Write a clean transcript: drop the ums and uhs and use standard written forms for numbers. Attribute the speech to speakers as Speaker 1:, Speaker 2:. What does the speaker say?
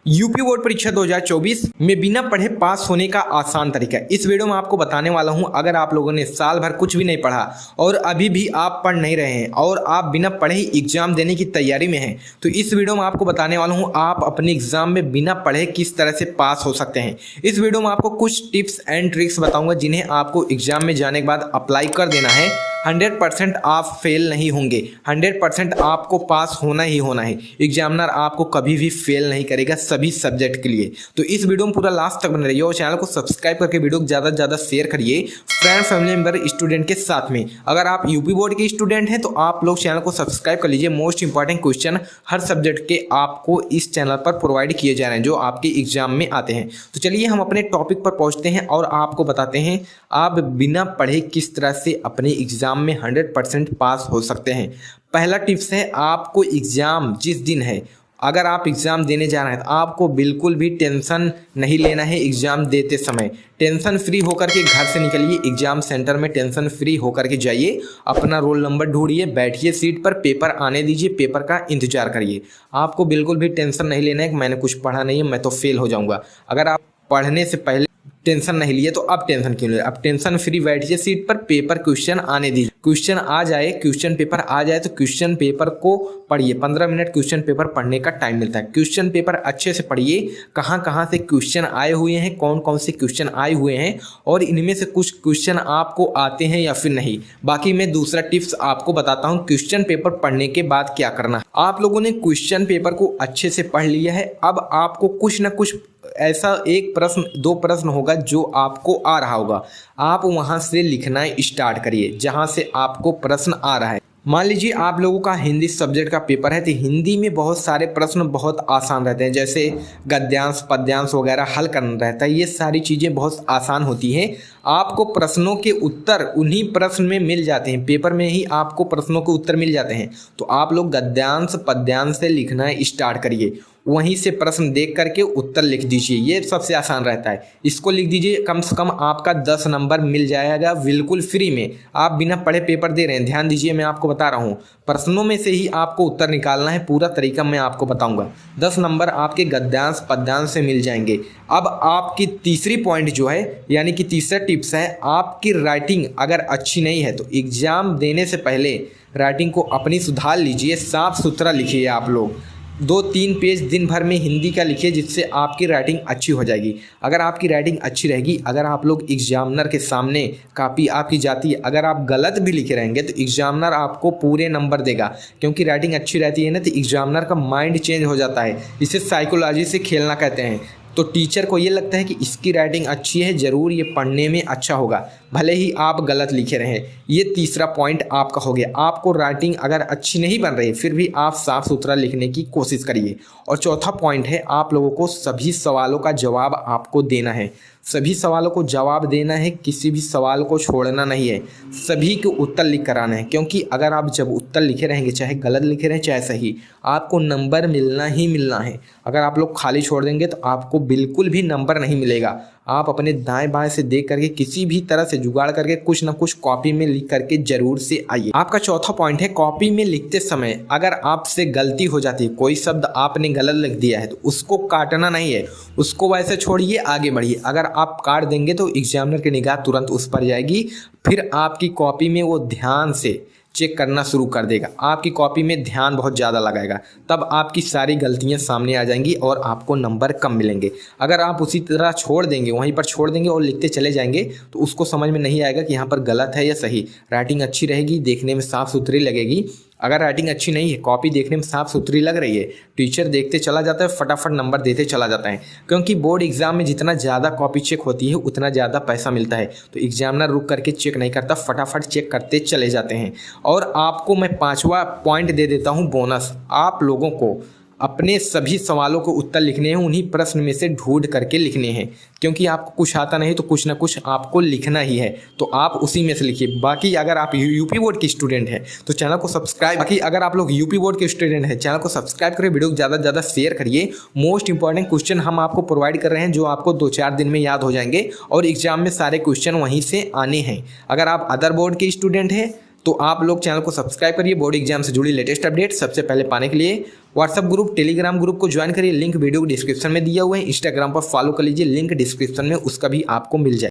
Speaker 1: UP board परीक्षा 2024 में बिना पढ़े पास होने का आसान तरीका। इस वीडियो में आपको बताने वाला हूं, अगर आप लोगों ने साल भर कुछ भी नहीं पढ़ा और अभी भी आप पढ़ नहीं रहे हैं और आप बिना पढ़े ही एग्जाम देने की तैयारी में हैं, तो इस वीडियो में आपको बताने वाला हूं आप अपने एग्जाम में बिना पढ़े किस तरह से पास हो सकते हैं। इस वीडियो में आपको कुछ टिप्स एंड ट्रिक्स बताऊंगा जिन्हें आपको एग्जाम में जाने के बाद अप्लाई कर देना है। 100% आप फेल नहीं होंगे, 100% आपको पास होना ही होना है। एग्जामिनर आपको कभी भी फेल नहीं करेगा सभी सब्जेक्ट के लिए। तो इस वीडियो में पूरा लास्ट तक बने रहिए और चैनल को सब्सक्राइब करके वीडियो को ज़्यादा से ज़्यादा शेयर करिए फ्रेंड फैमिली मेंबर स्टूडेंट के साथ में। अगर आप यूपी बोर्ड के स्टूडेंट हैं तो आप लोग चैनल को सब्सक्राइब कर लीजिए। मोस्ट इंपॉर्टेंट क्वेश्चन हर सब्जेक्ट के आपको इस चैनल पर प्रोवाइड किए जा रहे हैं जो आपके एग्जाम में आते हैं। तो चलिए हम अपने टॉपिक पर पहुँचते हैं और आपको बताते हैं आप बिना पढ़े किस तरह से अपने एग्जाम में 100% पास हो सकते हैं। पहला टिप्स है, आपको एग्जाम जिस दिन है, अगर आप एग्ज़ाम देने जा रहे हैं तो आपको बिल्कुल भी टेंशन नहीं लेना है। एग्ज़ाम देते समय टेंशन फ्री होकर के घर से निकलिए, एग्ज़ाम सेंटर में टेंशन फ्री होकर के जाइए, अपना रोल नंबर ढूंढिए, बैठिए सीट पर, पेपर आने दीजिए, पेपर का इंतजार करिए। आपको बिल्कुल भी टेंशन नहीं लेना है कि मैंने कुछ पढ़ा नहीं है, मैं तो फेल हो जाऊँगा। अगर आप पढ़ने से पहले टेंशन नहीं लिए तो अब टेंशन क्यों ले। अब टेंशन फ्री बैठिए सीट पर, पेपर क्वेश्चन आने दीजिए, क्वेश्चन आ जाए, क्वेश्चन पेपर आ जाए तो क्वेश्चन पेपर को पढ़िए। 15 मिनट क्वेश्चन पेपर पढ़ने का टाइम मिलता है। क्वेश्चन पेपर अच्छे से पढ़िए, कहाँ कहाँ से क्वेश्चन आए हुए हैं, कौन कौन से क्वेश्चन आए हुए हैं और इनमें से कुछ क्वेश्चन आपको आते हैं या फिर नहीं। बाकी मैं दूसरा टिप्स आपको बताता हूँ क्वेश्चन पेपर पढ़ने के बाद क्या करना। आप लोगों ने क्वेश्चन पेपर को अच्छे से पढ़ लिया है, अब आपको कुछ ना कुछ ऐसा एक प्रश्न दो प्रश्न होगा जो आपको आ रहा होगा, आप वहां से लिखना स्टार्ट करिए जहां से आपको प्रश्न आ रहा है। मान लीजिए आप लोगों का हिंदी सब्जेक्ट का पेपर है तो हिंदी में बहुत सारे प्रश्न बहुत आसान रहते हैं, जैसे गद्यांश पद्यांश वगैरह हल करना रहता है। ये सारी चीज़ें बहुत आसान होती हैं। आपको प्रश्नों के उत्तर उन्हीं प्रश्न में मिल जाते हैं, पेपर में ही आपको प्रश्नों के उत्तर मिल जाते हैं। तो आप लोग गद्यांश पद्यांश से लिखना स्टार्ट करिए, वहीं से प्रश्न देख करके उत्तर लिख दीजिए। ये सबसे आसान रहता है, इसको लिख दीजिए, कम से कम आपका 10 नंबर मिल जाएगा बिल्कुल फ्री में। आप बिना पढ़े पेपर दे रहे हैं, ध्यान दीजिए, मैं आपको बता रहा हूँ प्रश्नों में से ही आपको उत्तर निकालना है। पूरा तरीका मैं आपको बताऊंगा। 10 नंबर आपके गद्यांश पद्यांश से मिल जाएंगे। अब आपकी तीसरी पॉइंट जो है, यानी कि तीसरा टिप्स है, आपकी राइटिंग अगर अच्छी नहीं है तो एग्जाम देने से पहले राइटिंग को अपनी सुधार लीजिए, साफ सुथरा लिखिए। आप लोग 2-3 पेज दिन भर में हिंदी का लिखिए जिससे आपकी राइटिंग अच्छी हो जाएगी। अगर आपकी राइटिंग अच्छी रहेगी, अगर आप लोग एग्जामिनर के सामने कापी आपकी जाती है, अगर आप गलत भी लिखे रहेंगे तो एग्जामिनर आपको पूरे नंबर देगा, क्योंकि राइटिंग अच्छी रहती है ना तो एग्जामिनर का माइंड चेंज हो जाता है। इसे साइकोलॉजी से खेलना कहते हैं। तो टीचर को ये लगता है कि इसकी राइटिंग अच्छी है, ज़रूर ये पढ़ने में अच्छा होगा, भले ही आप गलत लिखे रहें। ये तीसरा पॉइंट आपका हो गया। आपको राइटिंग अगर अच्छी नहीं बन रही फिर भी आप साफ सुथरा लिखने की कोशिश करिए। और चौथा पॉइंट है, आप लोगों को सभी सवालों का जवाब आपको देना है। सभी सवालों को जवाब देना है, किसी भी सवाल को छोड़ना नहीं है, सभी के उत्तर लिख कर आना है। क्योंकि अगर आप जब उत्तर लिखे रहेंगे, चाहे गलत लिखे रहें चाहे सही, आपको नंबर मिलना ही मिलना है। अगर आप लोग खाली छोड़ देंगे तो आपको बिल्कुल भी नंबर नहीं मिलेगा। आप अपने दाएं बाएं से देख करके किसी भी तरह से जुगाड़ करके कुछ ना कुछ कॉपी में लिख करके जरूर से आइए। आपका चौथा पॉइंट है, कॉपी में लिखते समय अगर आपसे गलती हो जाती है, कोई शब्द आपने गलत लिख दिया है तो उसको काटना नहीं है, उसको वैसे छोड़िए, आगे बढ़िए। अगर आप काट देंगे तो एग्जामिनर की निगाह तुरंत उस पर जाएगी, फिर आपकी कॉपी में वो ध्यान से चेक करना शुरू कर देगा, आपकी कॉपी में ध्यान बहुत ज़्यादा लगाएगा, तब आपकी सारी गलतियां सामने आ जाएंगी और आपको नंबर कम मिलेंगे। अगर आप उसी तरह छोड़ देंगे, वहीं पर छोड़ देंगे और लिखते चले जाएंगे तो उसको समझ में नहीं आएगा कि यहाँ पर गलत है या सही। राइटिंग अच्छी रहेगी, देखने में साफ़ सुथरी लगेगी। अगर राइटिंग अच्छी नहीं है, कॉपी देखने में साफ़ सुथरी लग रही है, टीचर देखते चला जाता है, फटाफट नंबर देते चला जाता है। क्योंकि बोर्ड एग्जाम में जितना ज़्यादा कॉपी चेक होती है उतना ज़्यादा पैसा मिलता है, तो एग्जामिनर रुक करके चेक नहीं करता, फटाफट चेक करते चले जाते हैं। और आपको मैं 5वां पॉइंट दे देता हूँ बोनस। आप लोगों को अपने सभी सवालों को उत्तर लिखने हैं, उन्हीं प्रश्न में से ढूंढ करके लिखने हैं। क्योंकि आपको कुछ आता नहीं तो कुछ ना कुछ आपको लिखना ही है, तो आप उसी में से लिखिए। बाकी अगर आप यूपी बोर्ड के स्टूडेंट हैं तो चैनल को सब्सक्राइब, बाकी अगर आप लोग यूपी बोर्ड के स्टूडेंट हैं चैनल को सब्सक्राइब करिए, वीडियो को ज़्यादा से ज़्यादा शेयर करिए। मोस्ट इंपॉर्टेंट क्वेश्चन हम आपको प्रोवाइड कर रहे हैं जो आपको 2-4 दिन में याद हो जाएंगे और एग्जाम में सारे क्वेश्चन वहीं से आने हैं। अगर आप अदर बोर्ड के स्टूडेंट हैं तो आप लोग चैनल को सब्सक्राइब करिए। बोर्ड एग्जाम से जुड़ी लेटेस्ट अपडेट सबसे पहले पाने के लिए व्हाट्सएप ग्रुप, टेलीग्राम ग्रुप को ज्वाइन करिए। लिंक वीडियो को डिस्क्रिप्शन में दिया हुआ है। इंस्टाग्राम पर फॉलो कर लीजिए, लिंक डिस्क्रिप्शन में उसका भी आपको मिल जाए।